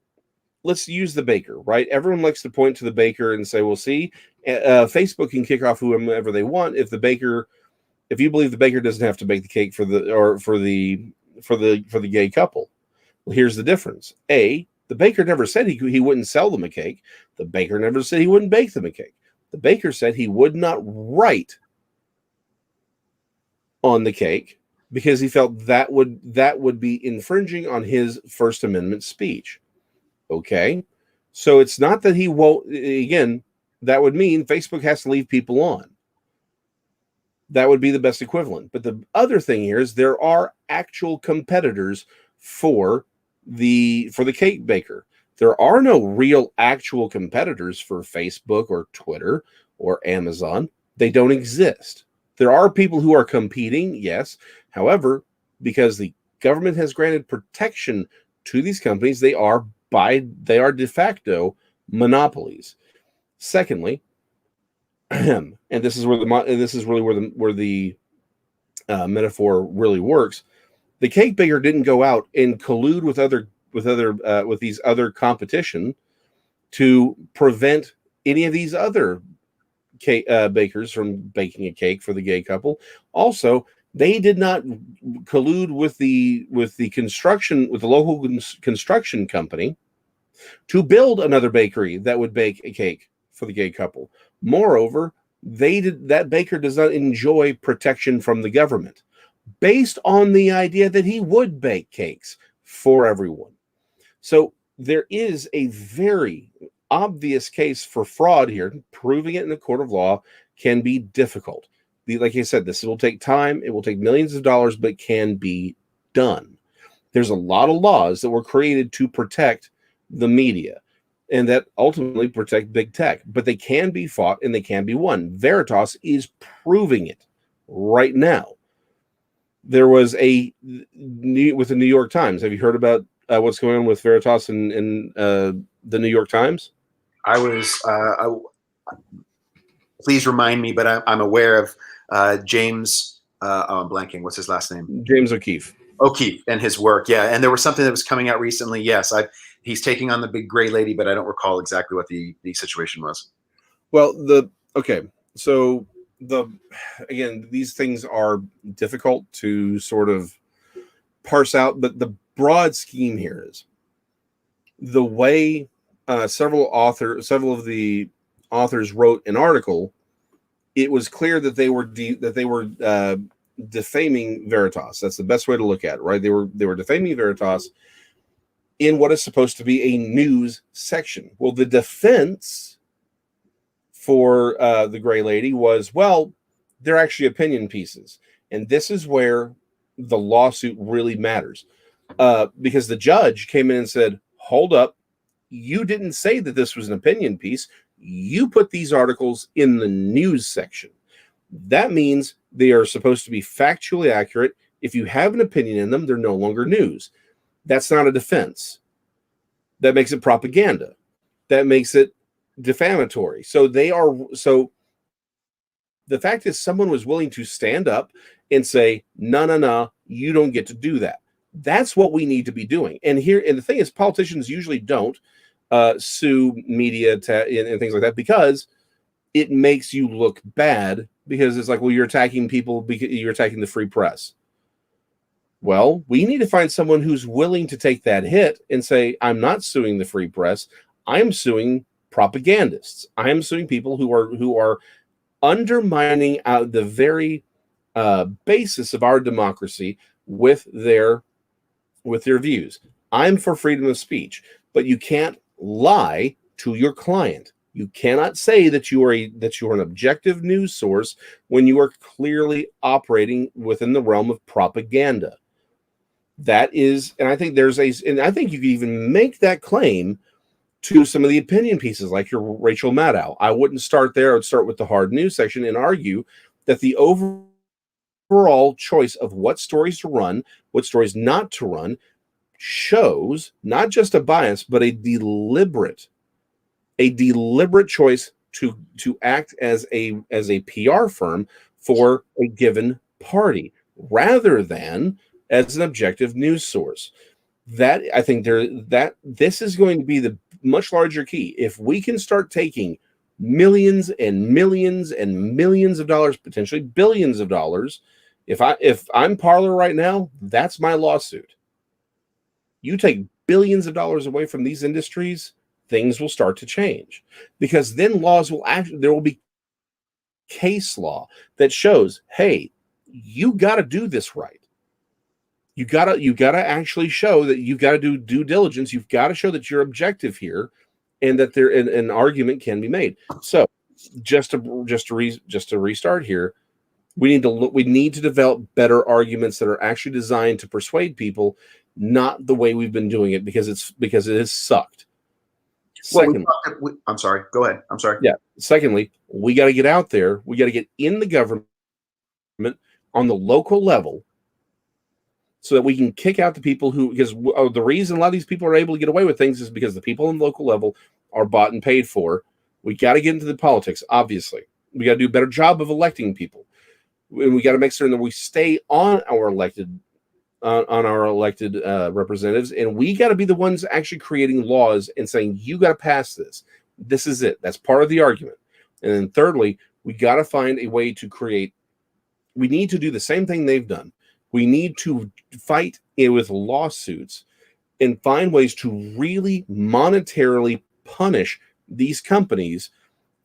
let's use the baker, right? Everyone likes to point to the baker and say, well, see, Facebook can kick off whomever they want if you believe the baker doesn't have to bake the cake for the gay couple. Well, here's the difference. The baker never said he wouldn't sell them a cake. The baker never said he wouldn't bake them a cake. The baker said he would not write on the cake because he felt that would be infringing on his First Amendment speech. Okay, so it's not that he won't. Again, that would mean Facebook has to leave people on. That would be the best equivalent. But the other thing here is there are actual competitors for the cake baker. There are no real actual competitors for Facebook or Twitter or Amazon. They don't exist. There are people who are competing, yes. However, because the government has granted protection to these companies, they are de facto monopolies. Secondly, and this is really where the metaphor really works. The cake baker didn't go out and collude with these other competition to prevent any of these other bakers from baking a cake for the gay couple. Also, they did not collude with the local construction company to build another bakery that would bake a cake for the gay couple. Moreover, that baker does not enjoy protection from the government based on the idea that he would bake cakes for everyone. So there is a very obvious case for fraud here. Proving it in a court of law can be difficult. Like I said, this will take time. It will take millions of dollars, but it can be done. There's a lot of laws that were created to protect the media and that ultimately protect big tech, but they can be fought and they can be won. Veritas is proving it right now. There was with the New York Times. Have you heard about what's going on with Veritas and the New York Times? Please remind me, but I'm aware of James. I'm blanking. What's his last name? James O'Keefe. O'Keefe and his work. Yeah. And there was something that was coming out recently. Yes. He's taking on the big gray lady, but I don't recall exactly what the situation was. Well, again, these things are difficult to sort of parse out, but the broad scheme here is the way several of the authors wrote an article. It was clear that they were defaming Veritas. That's the best way to look at it, right? They were defaming Veritas in what is supposed to be a news section. Well, the defense for the gray lady was, well, they're actually opinion pieces. And this is where the lawsuit really matters. Because the judge came in and said, hold up, you didn't say that this was an opinion piece. You put these articles in the news section. That means they are supposed to be factually accurate. If you have an opinion in them, they're no longer news. That's not a defense. That makes it propaganda. That makes it defamatory. So the fact is someone was willing to stand up and say, no, you don't get to do that. That's what we need to be doing. And the thing is, politicians usually don't sue media and things like that, because it makes you look bad, because it's like, well, you're attacking people because you're attacking the free press. Well, we need to find someone who's willing to take that hit and say, I'm not suing the free press. I'm suing propagandists. I'm suing people who are undermining the very basis of our democracy with their views. I'm for freedom of speech, but you can't lie to your client. You cannot say that you are an objective news source when you are clearly operating within the realm of propaganda. That is, and I think I think you could even make that claim to some of the opinion pieces, like your Rachel Maddow. I wouldn't start there. I would start with the hard news section and argue that the overall choice of what stories to run, what stories not to run, shows not just a bias, but a deliberate choice to act as a PR firm for a given party, rather than as an objective news source. That I think this is going to be the much larger key. If we can start taking millions and millions and millions of dollars, potentially billions of dollars, if I'm Parler right now, that's my lawsuit. You take billions of dollars away from these industries, things will start to change, because then there will be case law that shows, hey, you got to do this right. You gotta actually show that you've got to do due diligence. You've got to show that you're objective here, and that an argument can be made. So, just to restart here, we need to develop better arguments that are actually designed to persuade people, not the way we've been doing it, because it has sucked. Secondly, I'm sorry. Go ahead. I'm sorry. Yeah. Secondly, we got to get out there. We got to get in the government on the local level, so that we can kick out the people because the reason a lot of these people are able to get away with things is because the people on the local level are bought and paid for. We got to get into the politics, obviously. We got to do a better job of electing people. And we got to make certain that we stay on our elected representatives, and we got to be the ones actually creating laws and saying, you got to pass this. This is it. That's part of the argument. And then thirdly, we got to find a way to we need to do the same thing they've done. We need to fight with lawsuits and find ways to really monetarily punish these companies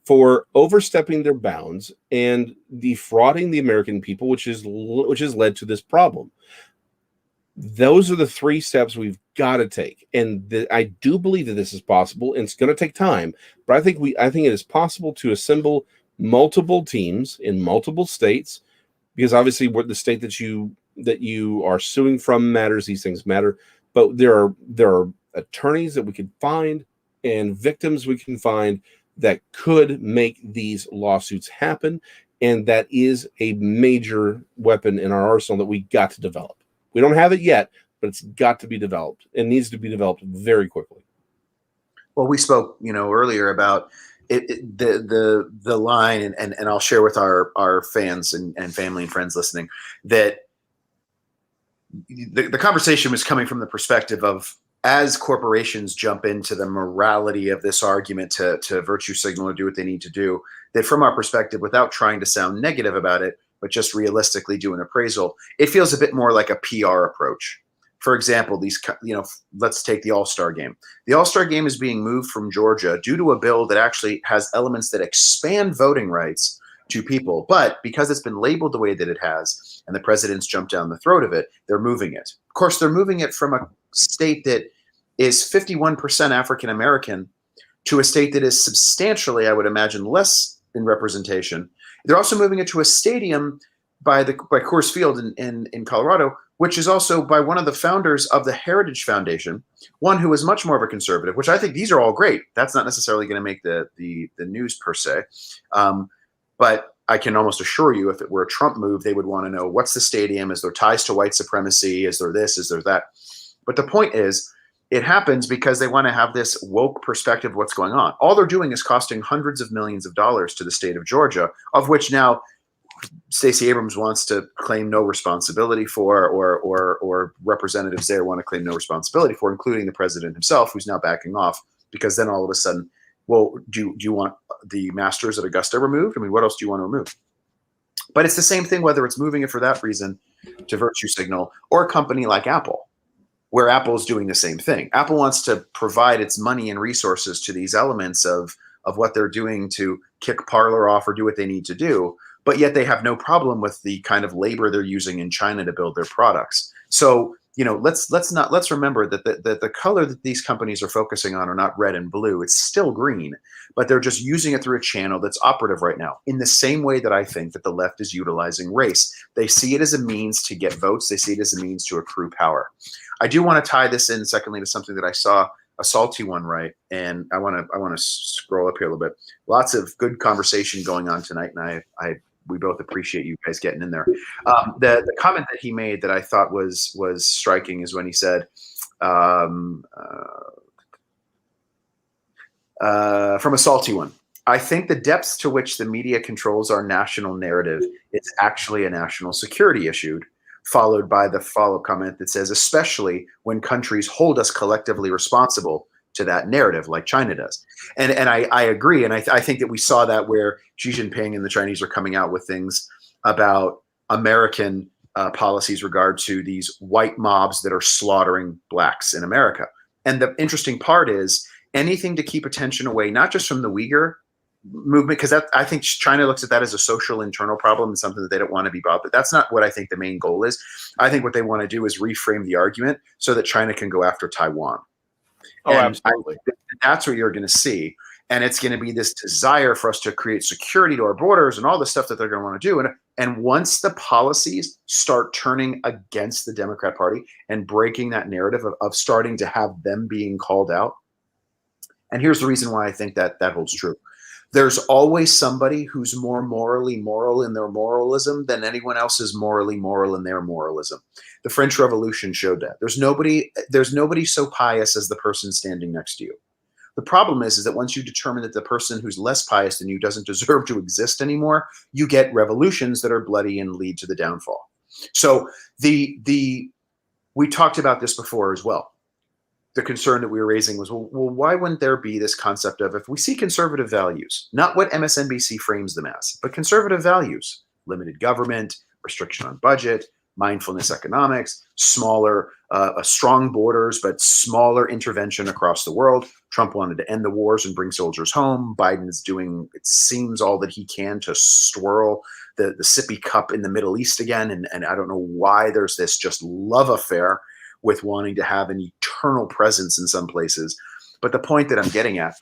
for overstepping their bounds and defrauding the American people, which has led to this problem. Those are the 3 steps we've got to take, and I do believe that this is possible. And it's going to take time, but I think it is possible to assemble multiple teams in multiple states, because obviously what the state that you are suing from matters. These things matter, but there are attorneys that we can find and victims we can find that could make these lawsuits happen, and that is a major weapon in our arsenal that we got to develop. We don't have it yet, but it's got to be developed. It needs to be developed very quickly. Well, we spoke, earlier about the line, and I'll share with our fans and family and friends listening that the conversation was coming from the perspective of, as corporations jump into the morality of this argument to virtue signal or do what they need to do, that from our perspective, without trying to sound negative about it, but just realistically do an appraisal, it feels a bit more like a PR approach. For example, let's take the All-Star game. The All-Star game is being moved from Georgia due to a bill that actually has elements that expand voting rights to people. But because it's been labeled the way that it has, and the president's jumped down the throat of it, they're moving it. Of course, they're moving it from a state that is 51% African-American to a state that is substantially, I would imagine, less in representation. They're also moving it to a stadium by Coors Field in Colorado, which is also by one of the founders of the Heritage Foundation, one who is much more of a conservative, which I think these are all great. That's not necessarily going to make the news per se. But I can almost assure you, if it were a Trump move, they would want to know, what's the stadium? Is there ties to white supremacy? Is there this? Is there that? But the point is, it happens because they want to have this woke perspective of what's going on. All they're doing is costing hundreds of millions of dollars to the state of Georgia, of which now Stacey Abrams wants to claim no responsibility for, or representatives there want to claim no responsibility for, including the president himself, who's now backing off, because then all of a sudden, well, do you want the masters at Augusta removed? I mean, what else do you want to remove? But it's the same thing, whether it's moving it for that reason to virtue signal, or a company like Apple, where Apple is doing the same thing. Apple wants to provide its money and resources to these elements of what they're doing to kick Parler off or do what they need to do, but yet they have no problem with the kind of labor they're using in China to build their products. So, you know, let's remember that the color that these companies are focusing on are not red and blue. It's still green, but they're just using it through a channel that's operative right now, in the same way that I think that the left is utilizing race. They see it as a means to get votes. They see it as a means to accrue power. I do want to tie this in, secondly, to something that I saw a salty one, right? And I want to scroll up here a little bit. Lots of good conversation going on tonight, and we both appreciate you guys getting in there. The comment that he made that I thought was striking is when he said, from a salty one, I think the depths to which the media controls our national narrative is actually a national security issue, followed by the follow-up comment that says, especially when countries hold us collectively responsible to that narrative, like China does. And I agree. And I think that we saw that where Xi Jinping and the Chinese are coming out with things about American policies regard to these white mobs that are slaughtering blacks in America. And the interesting part is anything to keep attention away, not just from the Uyghur movement, because I think China looks at that as a social internal problem and something that they don't want to be bothered. But that's not what I think the main goal is. I think what they want to do is reframe the argument so that China can go after Taiwan. Oh, and absolutely. That's what you're going to see. And it's going to be this desire for us to create security to our borders and all the stuff that they're going to want to do. And once the policies start turning against the Democrat Party and breaking that narrative of starting to have them being called out. And here's the reason why I think that holds true. There's always somebody who's more morally moral in their moralism than anyone else is morally moral in their moralism. The French Revolution showed that. There's nobody so pious as the person standing next to you. The problem is that once you determine that the person who's less pious than you doesn't deserve to exist anymore, you get revolutions that are bloody and lead to the downfall. So we talked about this before as well. The concern that we were raising was, well, why wouldn't there be this concept of, if we see conservative values, not what MSNBC frames them as, but conservative values, limited government, restriction on budget, mindfulness economics, smaller, strong borders, but smaller intervention across the world. Trump wanted to end the wars and bring soldiers home. Biden is doing, it seems, all that he can to swirl the sippy cup in the Middle East again. And I don't know why there's this just love affair with wanting to have an eternal presence in some places. But the point that I'm getting at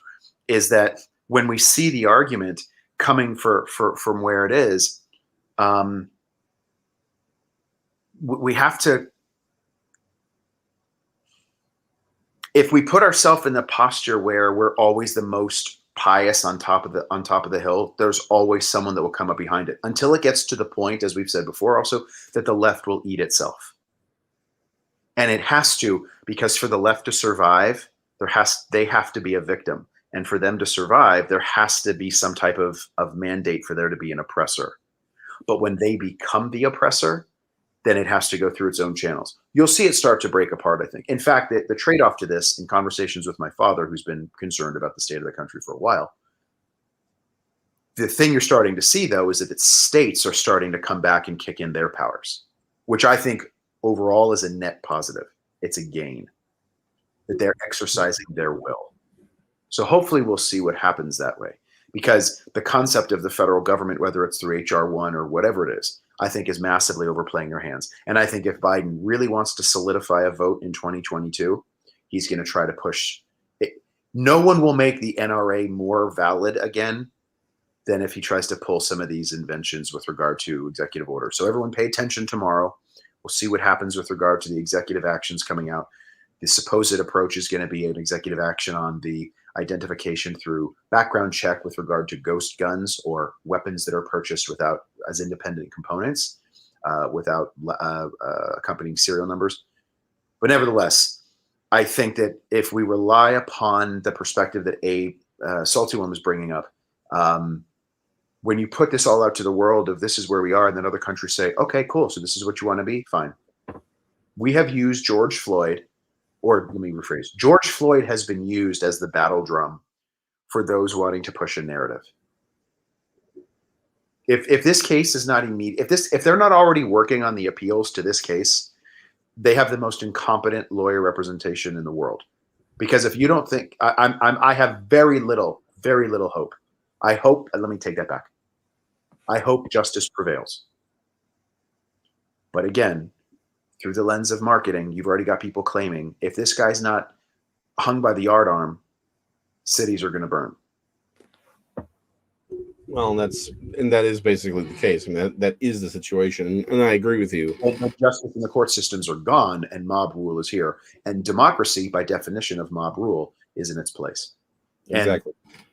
is that when we see the argument coming from where it is, we have to, if we put ourselves in the posture where we're always the most pious on top of the hill, there's always someone that will come up behind it, until it gets to the point, as we've said before also, that the left will eat itself. And it has to, because for the left to survive, they have to be a victim. And for them to survive, there has to be some type of mandate for there to be an oppressor. But when they become the oppressor, then it has to go through its own channels. You'll see it start to break apart, I think. In fact, the trade-off to this, in conversations with my father, who's been concerned about the state of the country for a while, the thing you're starting to see, though, is that its states are starting to come back and kick in their powers, which I think overall is a net positive. It's a gain that they're exercising their will. So hopefully we'll see what happens that way, because the concept of the federal government, whether it's through HR1 or whatever it is, I think is massively overplaying their hands. And I think if Biden really wants to solidify a vote in 2022, he's going to try to push it. No one will make the NRA more valid again than if he tries to pull some of these inventions with regard to executive order. So everyone pay attention tomorrow. We'll see what happens with regard to the executive actions coming out. The supposed approach is going to be an executive action on the identification through background check with regard to ghost guns or weapons that are purchased without as independent components, without accompanying serial numbers. But nevertheless, I think that if we rely upon the perspective that Salty One was bringing up, when you put this all out to the world of this is where we are, and then other countries say, okay, cool, so this is what you want to be, fine. We have used George Floyd, or let me rephrase, George Floyd has been used as the battle drum for those wanting to push a narrative. If this case is not immediate, if they're not already working on the appeals to this case, they have the most incompetent lawyer representation in the world. Because if you don't think, I have very little hope. I hope, and let me take that back. I hope justice prevails. But again, through the lens of marketing, you've already got people claiming if this guy's not hung by the yardarm, cities are going to burn. Well, that is basically the case. I mean, that is the situation, and I agree with you. And the justice and the court systems are gone, and mob rule is here. And democracy, by definition of mob rule, is in its place. Exactly.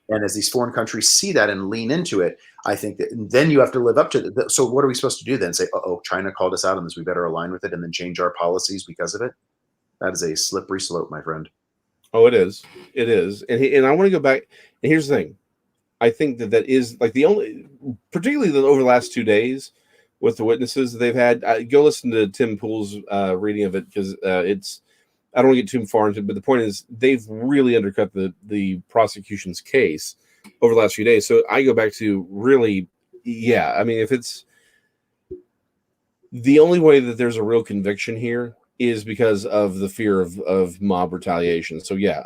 And as these foreign countries see that and lean into it, I think that then you have to live up to it. So what are we supposed to do then? Say, oh, China called us out on this. We better align with it and then change our policies because of it? That is a slippery slope, my friend. Oh, it is. It is. And I want to go back. And here's the thing. I think that is like the only, particularly over the last 2 days with the witnesses that they've had. Go listen to Tim Pool's reading of it because it's, I don't want to get too far into it, but the point is they've really undercut the prosecution's case over the last few days. So I go back to really, yeah, I mean, if it's the only way that there's a real conviction here is because of the fear of mob retaliation. So yeah,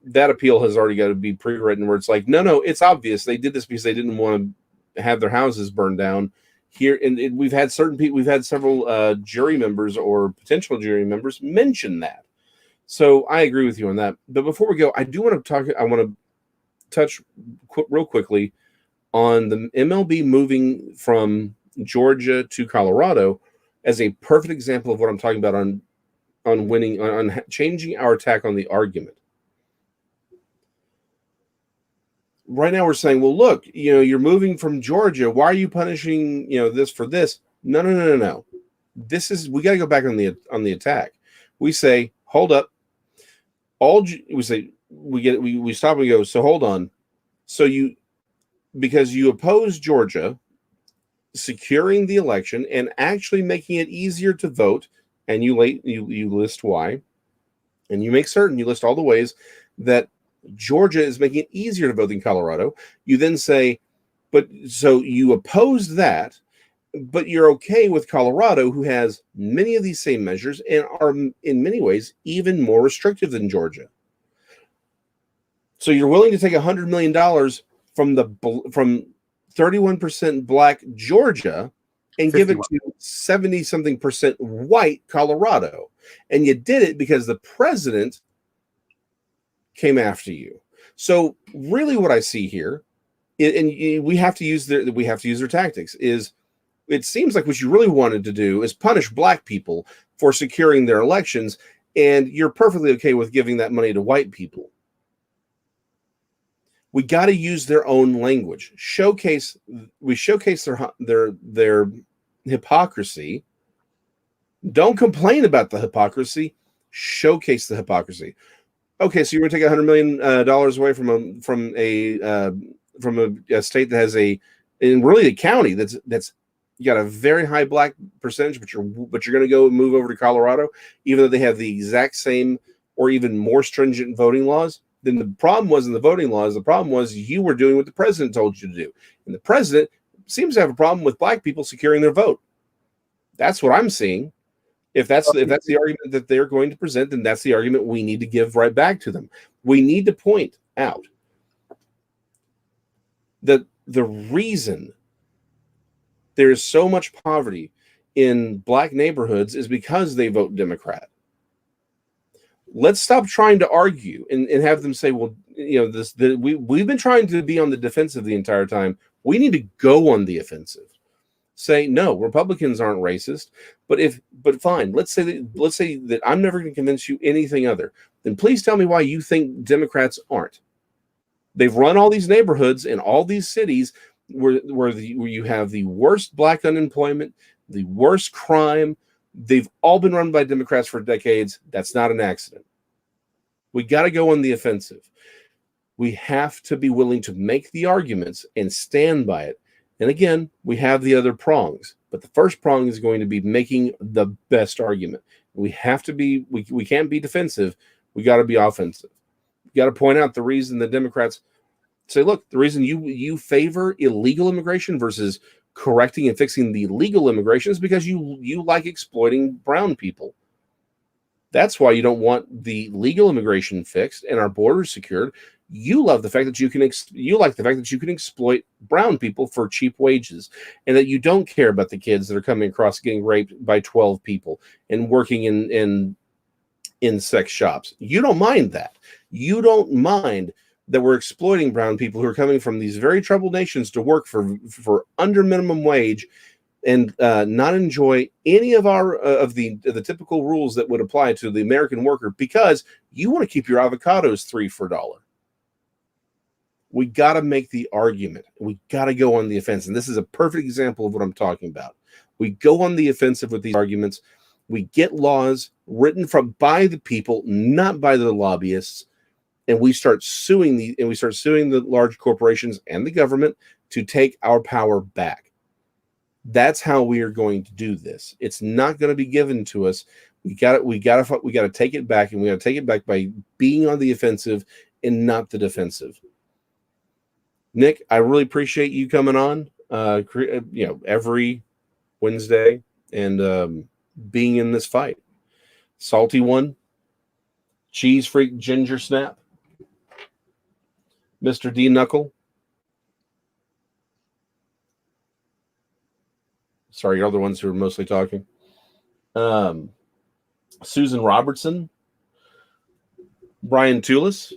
that appeal has already got to be pre-written where it's like, no, it's obvious they did this because they didn't want to have their houses burned down. Here, and we've had certain people, we've had several jury members or potential jury members mention that. So I agree with you on that. But before we go, I want to touch real quickly on the MLB moving from Georgia to Colorado as a perfect example of what I'm talking about on winning, on changing our attack on the argument. Right now we're saying, well, look, you're moving from Georgia. Why are you punishing, this for this? No. We got to go back on the attack. We say, hold up. We stop and we go, so hold on. So because you oppose Georgia securing the election and actually making it easier to vote, and you list why, and you make certain you list all the ways that Georgia is making it easier to vote than Colorado. You then say, so you oppose that, but you're okay with Colorado, who has many of these same measures and are in many ways even more restrictive than Georgia. So you're willing to take $100 million from 31% black Georgia and 51. Give it to 70-something% white Colorado. And you did it because the president came after you. So really what I see here, and we have to use their tactics, is it seems like what you really wanted to do is punish black people for securing their elections, and you're perfectly okay with giving that money to white people. We got to use their own language. We showcase their hypocrisy. Don't complain about the hypocrisy. Showcase the hypocrisy. Okay, so you're going to take $100 million away from a state that has really a county that's you got a very high black percentage, but you're going to go and move over to Colorado, even though they have the exact same or even more stringent voting laws. Then the problem wasn't the voting laws. The problem was you were doing what the president told you to do, and the president seems to have a problem with black people securing their vote. That's what I'm seeing. If that's the argument that they're going to present, then that's the argument we need to give right back to them. We need to point out that the reason there is so much poverty in black neighborhoods is because they vote Democrat. Let's stop trying to argue and have them say, well, we've been trying to be on the defensive the entire time. We need to go on the offensive. Say, no, Republicans aren't racist, but fine. Let's say that I'm never going to convince you anything other. Then please tell me why you think Democrats aren't. They've run all these neighborhoods in all these cities where you have the worst black unemployment, the worst crime. They've all been run by Democrats for decades. That's not an accident. We got to go on the offensive. We have to be willing to make the arguments and stand by it. And again, we have the other prongs, but the first prong is going to be making the best argument. We have to be, we can't be defensive. We got to be offensive. We got to point out the reason the Democrats say, look, the reason you favor illegal immigration versus correcting and fixing the legal immigration is because you like exploiting brown people. That's why you don't want the legal immigration fixed and our borders secured. You love the fact that you like the fact that you can exploit brown people for cheap wages, and that you don't care about the kids that are coming across getting raped by 12 people and working in sex shops. You don't mind that. You don't mind that we're exploiting brown people who are coming from these very troubled nations to work for under minimum wage and not enjoy any of our of the typical rules that would apply to the American worker, because you want to keep your avocados $3 for $1. We got to make the argument. We got to go on the offensive. And this is a perfect example of what I'm talking about. We go on the offensive with these arguments. We get laws written by the people, not by the lobbyists, and we start suing the large corporations and the government to take our power back. That's how we are going to do this. It's not going to be given to us. We got to take it back, and we got to take it back by being on the offensive and not the defensive. Nick, I really appreciate you coming on, every Wednesday and being in this fight. Salty One, Cheese Freak Ginger Snap, Mr. D Knuckle. Sorry, you're the ones who are mostly talking. Susan Robertson, Brian Tulis.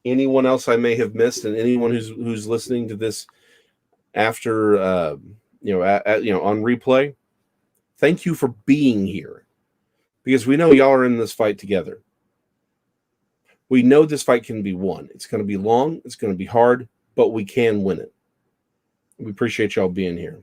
Anyone else I may have missed, and anyone who's listening to this after on replay, thank you for being here, because we know y'all are in this fight together. We know this fight can be won. It's going to be long, it's going to be hard, but we can win it. We appreciate y'all being here.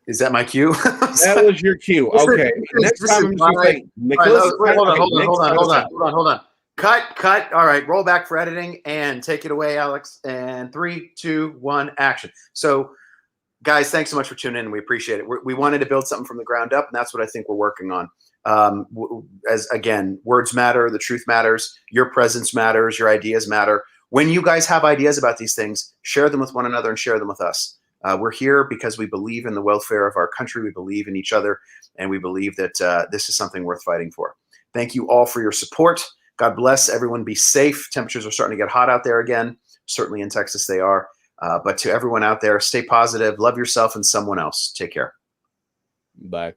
Is that my cue? That was your cue. Okay. Next time I'm just going to say, Nicholas. Hold on. Cut. All right. Roll back for editing and take it away, Alex. And 3, 2, 1, action. So, guys, thanks so much for tuning in. We appreciate it. We wanted to build something from the ground up, and that's what I think we're working on. As again, words matter, the truth matters, your presence matters, your ideas matter. When you guys have ideas about these things, share them with one another and share them with us. We're here because we believe in the welfare of our country. We believe in each other, and we believe that this is something worth fighting for. Thank you all for your support. God bless everyone. Be safe. Temperatures are starting to get hot out there again. Certainly in Texas they are. But to everyone out there, stay positive, love yourself and someone else. Take care. Bye.